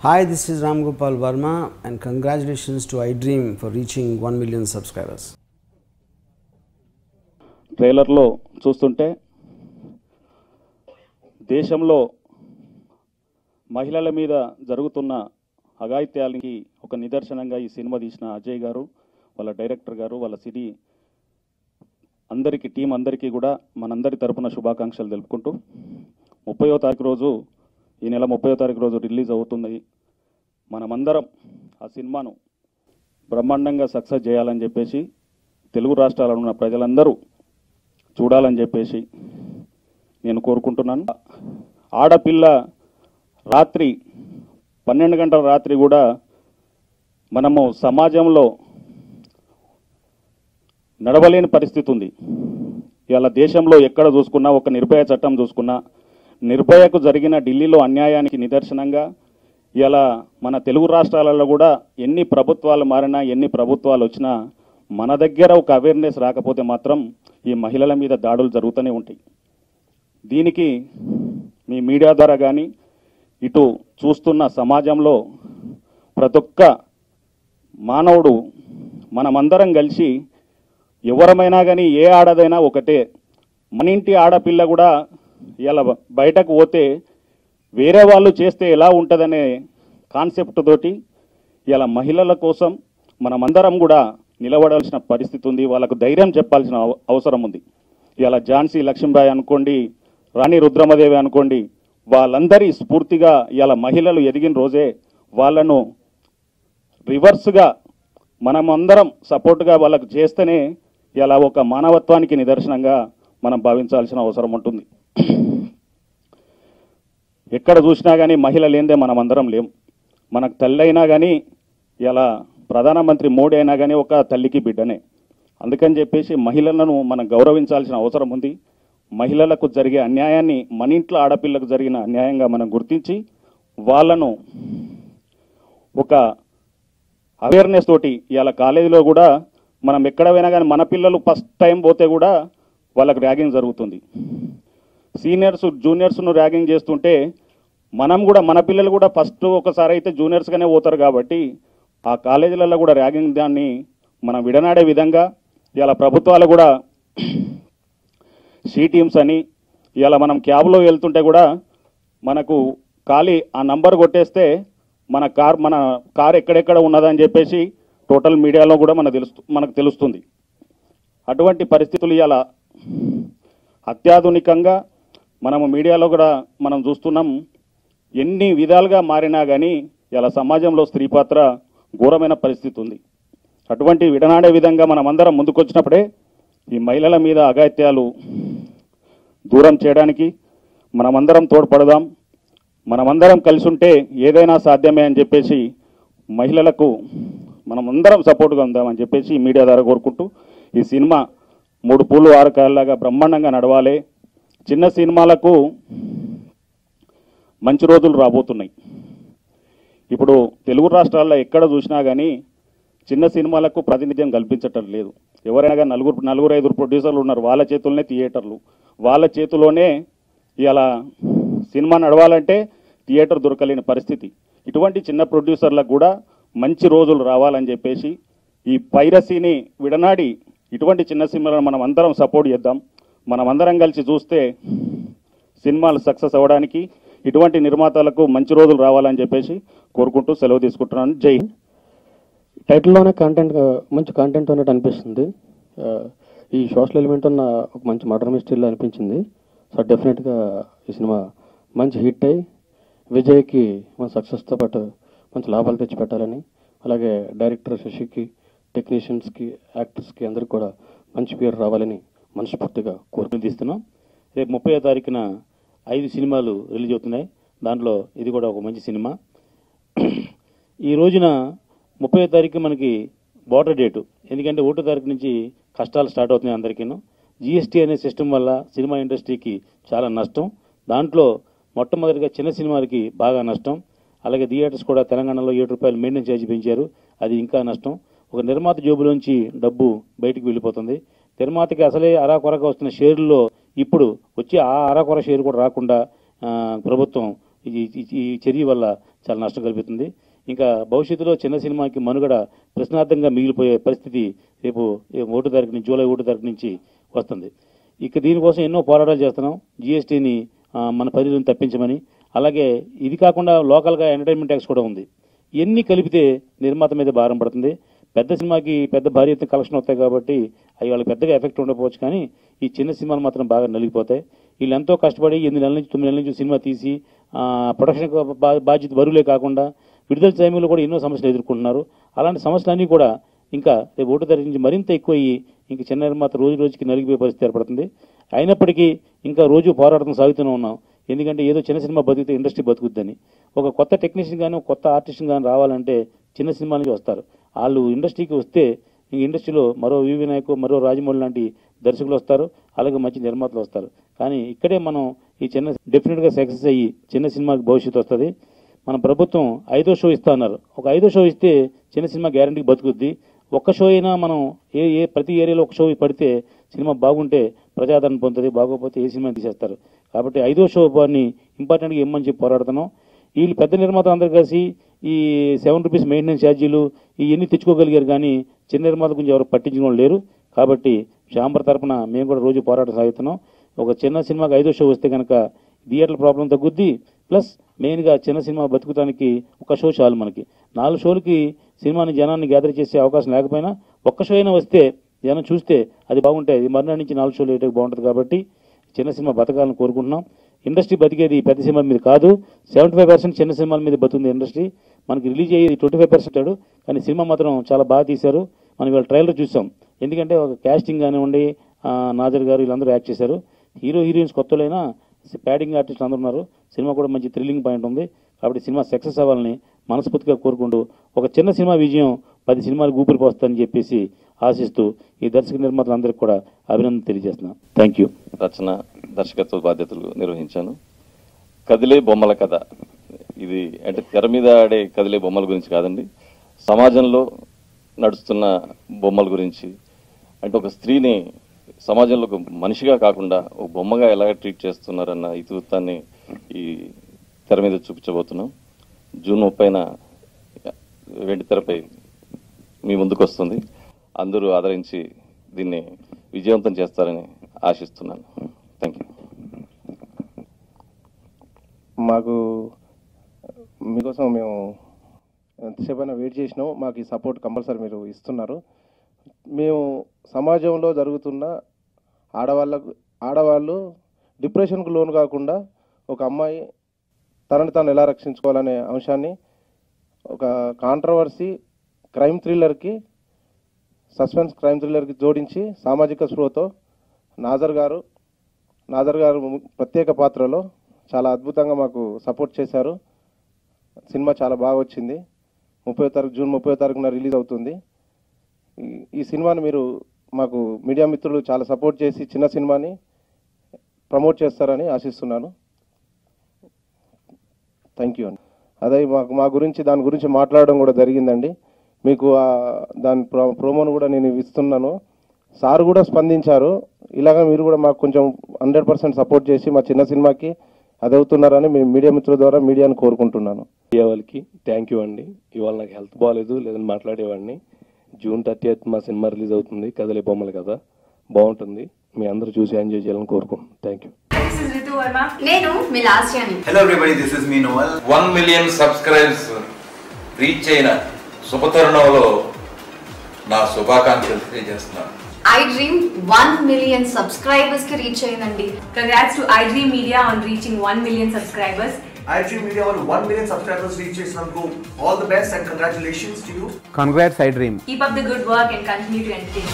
Hi, this is Ram Gopal Verma and congratulations to iDream for reaching 1 million subscribers. ట్రైలర్లో చూస్తుంటే దేశంలో మహిళల మీద జరుగుతున్న అఘాయిత్యాలకి ఒక నిదర్శనంగా ఈ సినిమా తీసిన అజయ్ గారు, వాళ్ళ డైరెక్టర్ గారు, వాళ్ళ సిటీ అందరికీ టీం అందరికీ కూడా మనందరి తరపున శుభాకాంక్షలు తెలుపుకుంటూ 30వ తారీఖు రోజు ఈ నెల 30వ తారీఖు రోజు రిలీజ్ అవుతుంది. మనమందరం ఆ సినిమాను బ్రహ్మాండంగా సక్సెస్ చేయాలని చెప్పేసి తెలుగు రాష్ట్రాలలో ఉన్న ప్రజలందరూ చూడాలని చెప్పేసి నేను కోరుకుంటున్నాను. ఆడపిల్ల రాత్రి 12 గంటల రాత్రి కూడా మనము సమాజంలో నడవలేని పరిస్థితి ఉంది. ఇవాళ దేశంలో ఎక్కడ చూసుకున్నా, ఒక నిర్భయ చట్టం చూసుకున్నా, నిర్భయకు జరిగిన ఢిల్లీలో అన్యాయానికి నిదర్శనంగా ఇలా మన తెలుగు రాష్ట్రాలలో కూడా ఎన్ని ప్రభుత్వాలు మారినా, ఎన్ని ప్రభుత్వాలు వచ్చినా మన దగ్గర ఒక అవేర్నెస్ రాకపోతే మాత్రం ఈ మహిళల మీద దాడులు జరుగుతూనే ఉంటాయి. దీనికి మీ మీడియా ద్వారా కానీ ఇటు చూస్తున్న సమాజంలో ప్రతి ఒక్క మానవుడు మనమందరం కలిసి ఎవరమైనా కానీ ఏ ఆడదైనా ఒకటే. మన ఇంటి ఆడపిల్ల కూడా ఇలా బయటకు పోతే వేరే వాళ్ళు చేస్తే ఎలా ఉంటుందనే కాన్సెప్ట్ తోటి ఇలా మహిళల కోసం మనమందరం కూడా నిలబడాల్సిన పరిస్థితి ఉంది. వాళ్ళకు ధైర్యం చెప్పాల్సిన అవసరం ఉంది. ఇలా ఝాన్సీ లక్ష్మీబాయి అనుకోండి, రాణి రుద్రమదేవి అనుకోండి, వాళ్ళందరి స్ఫూర్తిగా ఇలా మహిళలు ఎదిగిన రోజే వాళ్ళను రివర్స్గా మనమందరం సపోర్ట్గా వాళ్ళకు చేస్తేనే ఇలా ఒక మానవత్వానికి నిదర్శనంగా మనం భావించాల్సిన అవసరం ఉంటుంది. ఎక్కడ చూసినా కానీ మహిళ లేనిదే మనమందరం లేం. మనకు తల్లి అయినా కానీ ఇలా ప్రధానమంత్రి మోడీ అయినా కానీ ఒక తల్లికి బిడ్డనే. అందుకని చెప్పేసి మహిళలను మనం గౌరవించాల్సిన అవసరం ఉంది. మహిళలకు జరిగే అన్యాయాన్ని, మన ఇంట్లో ఆడపిల్లకు జరిగిన అన్యాయంగా మనం గుర్తించి వాళ్ళను ఒక అవేర్నెస్ తోటి ఇలా కాలేజీలో కూడా మనం ఎక్కడ పోయినా కానీ మన పిల్లలు ఫస్ట్ టైం పోతే కూడా వాళ్ళకు ర్యాగింగ్ జరుగుతుంది. సీనియర్స్ జూనియర్స్ను ర్యాగింగ్ చేస్తుంటే మనం కూడా మన పిల్లలు కూడా ఫస్ట్ ఒకసారి అయితే జూనియర్స్గానే పోతారు కాబట్టి ఆ కాలేజీలలో కూడా ర్యాగింగ్ దాన్ని మనం విడనాడే విధంగా ఇలా ప్రభుత్వాలు కూడా షీ టీమ్స్ అని ఇలా మనం క్యాబ్లో వెళ్తుంటే కూడా మనకు ఖాళీ ఆ నంబర్ కొట్టేస్తే మన కార్ ఎక్కడెక్కడ ఉన్నదని చెప్పేసి టోటల్ మీడియాలో కూడా మనకు తెలుస్తుంది. అటువంటి పరిస్థితులు ఇలా అత్యాధునికంగా మనము మీడియాలో కూడా మనం చూస్తున్నాం. ఎన్ని విధాలుగా మారినా కానీ ఇలా సమాజంలో స్త్రీ పాత్ర ఘోరమైన పరిస్థితి ఉంది. అటువంటి విడనాడే విధంగా మనమందరం ముందుకొచ్చినప్పుడే ఈ మహిళల మీద అఘాయిత్యాలు దూరం చేయడానికి మనమందరం తోడ్పడదాం. మనమందరం కలిసి ఉంటే ఏదైనా సాధ్యమే అని చెప్పేసి మహిళలకు మనమందరం సపోర్ట్గా ఉందామని చెప్పేసి మీడియా ద్వారా కోరుకుంటూ ఈ సినిమా 3 పూలు 6 కాయలాగా బ్రహ్మాండంగా నడవాలి. చిన్న సినిమాలకు మంచి రోజులు రాబోతున్నాయి. ఇప్పుడు తెలుగు రాష్ట్రాల్లో ఎక్కడ చూసినా కానీ చిన్న సినిమాలకు ప్రాతినిధ్యం కల్పించటం లేదు. ఎవరైనా కానీ నలుగురు 5 ప్రొడ్యూసర్లు ఉన్నారు. వాళ్ళ చేతుల్లోనే థియేటర్లు, వాళ్ళ చేతిలోనే ఇలా సినిమా నడవాలంటే థియేటర్ దొరకలేని పరిస్థితి. ఇటువంటి చిన్న ప్రొడ్యూసర్లకు కూడా మంచి రోజులు రావాలని చెప్పేసి ఈ పైరసీని విడనాడి ఇటువంటి చిన్న సినిమాలను మనం అందరం సపోర్ట్ చేద్దాం. మనం అందరం కలిసి చూస్తే సినిమాలు సక్సెస్ అవ్వడానికి ఇటువంటి నిర్మాతలకు మంచి రోజులు రావాలని చెప్పేసి కోరుకుంటూ సెలవు తీసుకుంటున్నాను. జై. టైటిల్లోనే కంటెంట్, మంచి కంటెంట్ ఉన్నట్టు అనిపిస్తుంది. ఈ సోషల్ ఎలిమెంట్ ఉన్న ఒక మంచి మర్డర్ మిస్టరీలో అనిపించింది. సో డెఫినెట్గా ఈ సినిమా మంచి హిట్ అయ్యి విజయ్కి మన సక్సెస్తో పాటు మంచి లాభాలు తెచ్చిపెట్టాలని, అలాగే డైరెక్టర్ శశికి, టెక్నీషియన్స్కి, యాక్టర్స్కి అందరికి కూడా మంచి పేరు రావాలని మనస్ఫూర్తిగా కోరుకుని తీస్తున్నాం. రేపు 30వ తారీఖున 5 సినిమాలు రిలీజ్ అవుతున్నాయి. దాంట్లో ఇది కూడా ఒక మంచి సినిమా. ఈ రోజున 30వ తారీఖు మనకి బార్డర్ డేటు. ఎందుకంటే 1వ తారీఖు నుంచి కష్టాలు స్టార్ట్ అవుతున్నాయి అందరికీను. జిఎస్టీ అనే సిస్టమ్ వల్ల సినిమా ఇండస్ట్రీకి చాలా నష్టం. దాంట్లో మొట్టమొదటిగా చిన్న సినిమాలకి బాగా నష్టం. అలాగే థియేటర్స్ కూడా తెలంగాణలో 7 రూపాయలు మెయింటెనెన్స్ ఛార్జ్ పెంచారు. అది ఇంకా నష్టం. ఒక నిర్మాత జోబులోంచి డబ్బు బయటికి వెళ్ళిపోతుంది. నిర్మాతకి అసలే అరాకొరగా వస్తున్న షేర్లో ఇప్పుడు వచ్చి ఆ అరాకొర షేర్ కూడా రాకుండా ప్రభుత్వం ఈ చర్య వల్ల చాలా నష్టం కలుగుతుంది. ఇంకా భవిష్యత్తులో చిన్న సినిమాకి మనుగడ ప్రశ్నార్థంగా మిగిలిపోయే పరిస్థితి రేపు 1 తారీఖు నుంచి జూలై 1 తారీఖు నుంచి వస్తుంది. ఇక దీనికోసం ఎన్నో పోరాటాలు చేస్తున్నాం. జీఎస్టీని మన పరిధిని తప్పించమని, అలాగే ఇది కాకుండా లోకల్గా ఎంటర్టైన్మెంట్ ట్యాక్స్ కూడా ఉంది. ఇవన్నీ కలిపితే నిర్మాత మీద భారం పడుతుంది. పెద్ద సినిమాకి పెద్ద భారీ ఎత్తున కలెక్షన్ అవుతాయి కాబట్టి అవి వాళ్ళకి పెద్దగా ఎఫెక్ట్ ఉండకపోవచ్చు, కానీ ఈ చిన్న సినిమాలు మాత్రం బాగా నలిగిపోతాయి. వీళ్ళు ఎంతో కష్టపడి 8 నెలల నుంచి 9 నెలల నుంచి సినిమా తీసి ప్రొడక్షన్ బాధ్యత బరువులే కాకుండా విడుదల సమయంలో కూడా ఎన్నో సమస్యలు ఎదుర్కొంటున్నారు. అలాంటి సమస్యలన్నీ కూడా ఇంకా రేపు 1 తారీఖు నుంచి మరింత ఎక్కువయ్యి ఇంక చిన్న నిర్మాత రోజు రోజుకి నలిగిపోయే పరిస్థితి ఏర్పడుతుంది. అయినప్పటికీ ఇంకా రోజు పోరాటం సాగుతూనే ఉన్నాం. ఎందుకంటే ఏదో చిన్న సినిమా బతికితే ఇండస్ట్రీ బతుకుద్దని. ఒక కొత్త టెక్నీషియన్ కానీ, ఒక కొత్త ఆర్టిస్ట్ కానీ రావాలంటే చిన్న సినిమా నుంచి వస్తారు. వాళ్ళు ఇండస్ట్రీకి వస్తే ఈ ఇండస్ట్రీలో మరో వి వినాయక్, మరో రాజమౌళి లాంటి దర్శకులు వస్తారు, అలాగే మంచి నిర్మాతలు వస్తారు. కానీ ఇక్కడే మనం ఈ చిన్న డెఫినెట్గా సక్సెస్ అయ్యి చిన్న సినిమాకి భవిష్యత్తు వస్తుంది. మన ప్రభుత్వం 5వ షో ఇస్తా అన్నారు. ఒక 5వ షో ఇస్తే చిన్న సినిమా గ్యారంటీకి బతుకుద్ది. ఒక్క షో అయినా మనం ప్రతి ఏరియాలో ఒక షో పడితే సినిమా బాగుంటే ప్రజాదరణ పొందుతుంది, బాగోకపోతే ఏ సినిమా తీసేస్తారు. కాబట్టి 5వ షో బాని ఇంపార్టెంట్గా ఇమ్మని చెప్పి పోరాడుతున్నాం. వీళ్ళు పెద్ద నిర్మాతలు అందరూ కలిసి ఈ 7 రూపీస్ మెయింటెనెన్స్ ఛార్జీలు ఇవన్నీ తెచ్చుకోగలిగారు, కానీ చిన్న నిర్మాత గురించి ఎవరు పట్టించుకోవడం లేరు. కాబట్టి ఛాంబర్ తరఫున మేము కూడా రోజు పోరాటం సాగుతున్నాం. ఒక చిన్న సినిమాకి 5వ షో వస్తే కనుక థియేటర్ల ప్రాబ్లం తగ్గుద్ది. ప్లస్ మెయిన్గా చిన్న సినిమా బతుకుతానికి ఒక షో చాలు. మనకి 4 షోలకి సినిమాని జనాన్ని గ్యాదర్ చేసే అవకాశం లేకపోయినా ఒక్క షో అయినా వస్తే జనం చూస్తే అది బాగుంటాయి. అది మరునాడు నుంచి 4 షోలు వేయడానికి బాగుంటుంది. కాబట్టి చిన్న సినిమా బతకాలని కోరుకుంటున్నాం. ఇండస్ట్రీ బతికేది పెద్ద సినిమా మీద కాదు, 75% చిన్న సినిమాల మీద బతుంది ఇండస్ట్రీ. మనకి రిలీజ్ అయ్యేది 25%, కానీ సినిమా మాత్రం చాలా బాగా తీశారు. మనం ఇవాళ ట్రైలర్ చూసాం. ఎందుకంటే ఒక క్యాస్టింగ్ కానివ్వండి, నాజర్ గారు వీళ్ళందరూ యాక్ట్ చేశారు. హీరోయిన్స్ కొత్తలైనా ప్యాడింగ్ ఆర్టిస్టులు అందరూ ఉన్నారు. సినిమా కూడా మంచి థ్రిల్లింగ్ పాయింట్ ఉంది. కాబట్టి సినిమా సక్సెస్ అవ్వాలని మనస్ఫూర్తిగా కోరుకుంటూ ఒక చిన్న సినిమా విజయం 10 సినిమాలకు ఊపిరిపోస్తుందని చెప్పేసి ఆశిస్తూ ఈ దర్శక నిర్మాతలందరికీ కూడా అభినందన తెలియజేస్తున్నాను. Thank you. రచన, దర్శకత్వ బాధ్యతలు నిర్వహించాను. కదిలే బొమ్మల కథ. ఇది అంటే తెర మీద ఆడే కదిలే బొమ్మల గురించి కాదండి, సమాజంలో నడుస్తున్న బొమ్మల గురించి. అంటే ఒక స్త్రీని సమాజంలో ఒక మనిషిగా కాకుండా ఒక బొమ్మగా ఎలా ట్రీట్ చేస్తున్నారన్న ఇతివృత్తాన్ని ఈ తెర మీద చూపించబోతున్నాం. జూన్ 30న వెండితెరపై మీ ముందుకు వస్తుంది. అందరూ ఆదరించి దీన్ని విజయవంతం చేస్తారని ఆశిస్తున్నాను. Thank you. మీకోసం మేము ఎంతసేపైనా వెయిట్ చేసినాం. మాకు ఈ సపోర్ట్ కంపల్సరీ మీరు ఇస్తున్నారు. మేము సమాజంలో జరుగుతున్న ఆడవాళ్ళు డిప్రెషన్కు లోను కాకుండా ఒక అమ్మాయి తనని తాను ఎలా రక్షించుకోవాలనే అంశాన్ని ఒక కాంట్రవర్సీ క్రైమ్ థ్రిల్లర్కి, సస్పెన్స్ క్రైమ్ థ్రిల్లర్కి జోడించి సామాజిక స్పృహతో నాజర్ గారు ప్రత్యేక పాత్రలో చాలా అద్భుతంగా మాకు సపోర్ట్ చేశారు. సినిమా చాలా బాగా వచ్చింది. జూన్ 30వ తారీఖున రిలీజ్ అవుతుంది. ఈ సినిమాని మీరు మాకు మీడియా మిత్రులు చాలా సపోర్ట్ చేసి చిన్న సినిమాని ప్రమోట్ చేస్తారని ఆశిస్తున్నాను. థ్యాంక్ యూ అండి. అదే దాని గురించి మాట్లాడడం కూడా జరిగిందండి. మీకు దాని ప్రోమోను కూడా నేను ఇస్తున్నాను. సార్ కూడా స్పందించారు. ఇలాగ మీరు కూడా మాకు కొంచెం 100% సపోర్ట్ చేసి మా చిన్న సినిమాకి అది అవుతున్నారని మీ మీడియా మిత్రుల ద్వారా మీడియాను కోరుకుంటున్నాను. మీడియా వాళ్ళకి థ్యాంక్ యూ అండి. ఇవాళ నాకు హెల్త్ బాగాలేదు, లేదని మాట్లాడేవాడిని. జూన్ 30th మా సినిమా రిలీజ్ అవుతుంది, కదిలే బొమ్మల కథ. బాగుంటుంది, మీ అందరూ చూసి ఎంజాయ్ చేయాలని కోరుకుంటున్నాను. Thank you. నేను మీ లాస్యాని. హలో ఎవ్రీబడి, దిస్ ఇస్ మీ నోవల్. 1 million సబ్స్క్రైబర్స్ రీచ్ అయిన శుభతరుణంలో నా శుభాకాంక్షలు తెలియజేస్తున్నాను. iDream 1 million subscribers ki reach అయ్యిందండి. Congrats to iDream Media on reaching 1 million subscribers. iDream Media on 1 million subscribers reach చేసినందుకు all the best and congratulations to you. Congrats iDream. Keep up the good work and continue to entertain.